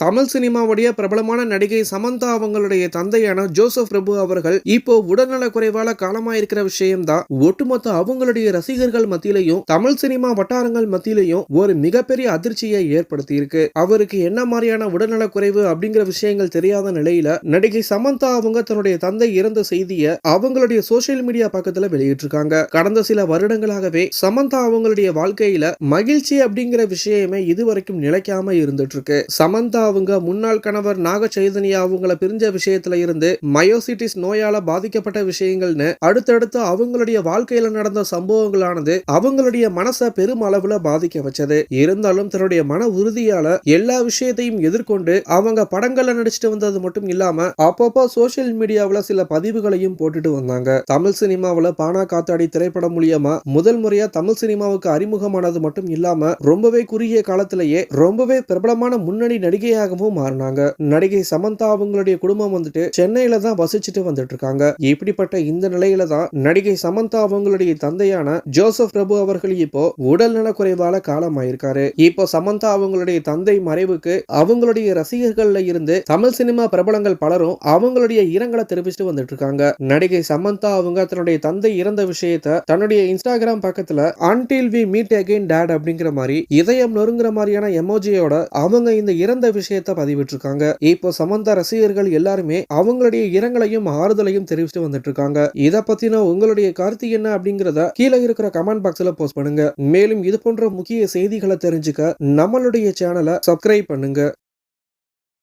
தமிழ் சினிமாவுடைய பிரபலமான நடிகை சமந்தா அவங்களுடைய தந்தையான ஜோசப் பிரபு அவர்கள் இப்போ உடல்நல குறைவால காலமாயிருக்கிற விஷயம் தான் ஒட்டுமொத்த அவங்களுடைய ரசிகர்கள் மத்தியிலையும் தமிழ் சினிமா வட்டாரங்கள் மத்தியிலையும் ஒரு மிகப்பெரிய அதிர்ச்சியை ஏற்படுத்தி இருக்கு. அவருக்கு என்ன மாதிரியான உடல்நல குறைவு அப்படிங்கிற விஷயங்கள் தெரியாத நிலையில நடிகை சமந்தா அவங்க தன்னுடைய தந்தை இறந்த செய்தியை அவங்களுடைய சோசியல் மீடியா பக்கத்துல வெளியிட்டிருக்காங்க. கடந்த சில வருடங்களாகவே சமந்தா அவங்களுடைய வாழ்க்கையில மகிழ்ச்சி அப்படிங்கிற விஷயமே இதுவரைக்கும் நிலைக்காம இருந்துட்டு இருக்கு. சமந்தா அவங்க முன்னாள் கணவர் நாக சைதன்யா அவங்கள பிரிஞ்ச விஷயத்துல இருந்து மயோசிட்டிஸ் நோயால பாதிக்கப்பட்ட விஷயங்கள்னு அடுத்தடுத்து அவங்களுடைய வாழ்க்கையில நடந்த சம்பவங்களானது அவங்களுடைய மனசை பெரும் அளவுல பாதிக்க வச்சது. இருந்தாலும் தன்னுடைய மன உறுதியால எல்லா விஷயத்தையும் எதிர்கொண்டு அவங்க படங்கள்ல நடிச்சுட்டு வந்தது மட்டும் இல்லாம அப்பப்போ சோசியல் மீடியாவில் சில பதிவுகளையும் போட்டுட்டு வந்தாங்க. தமிழ் சினிமாவில் பானா காத்தாடி திரைப்படம் மூலியமா முதல் முறையா தமிழ் சினிமாவுக்கு அறிமுகமானது மட்டும் இல்லாம ரொம்பவே குறுகிய காலத்திலேயே ரொம்பவே பிரபலமான முன்னணி நடிகையாகவும் மாறினாங்க. நடிகை சமந்தா அவங்களுடைய குடும்பம் வந்துட்டு சென்னையில தான் வசிச்சுட்டு வந்துட்டு இருக்காங்க. இப்படிப்பட்ட இந்த நிலையில தான் நடிகை சமந்தா அவங்களுடைய தந்தையான ஜோசப் பிரபு அவர்கள் இப்போ உடல்நல குறைவால காலமாயிருக்காரு. இப்போ சமந்தா அவங்களுடைய தந்தை மறைவுக்கு அவங்களுடைய ரசிகர்கள்ல இருந்து தமிழ் சினிமா பிரபலங்கள் பலரும் அவங்களுடைய இரங்கலை தெரிவிச்சுட்டு வந்துட்டு இருக்காங்க. நடிகை சமந்தா அவங்க தன்னுடைய தந்தை இறந்த விஷயத்தை தன்னுடைய இன்ஸ்டாகிராம் பக்கத்துல until we meet again dad அப்படிங்கிற மாதிரி இதயம் நொறுங்குற மாதிரியான எமோஜியோட அவங்க இந்த இறந்த விஷயத்தை பதிவிட்டிருக்காங்க. இப்போ சமந்தா ரசிகர்கள் எல்லாருமே அவங்களுடைய இரங்கலையும் ஆறுதலையும் தெரிவிச்சுட்டு வந்துட்டு இருக்காங்க. இத பத்தின உங்களுடைய கருத்து என்ன அப்படிங்கறத கீழே இருக்கிற கமெண்ட் பாக்ஸ்ல போஸ்ட் பண்ணுங்க. மேலும் இது போன்ற முக்கிய செய்திகளை தெரிஞ்சுக்க நம்மளுடைய சேனலை சப்ஸ்கிரைப் பண்ணுங்க.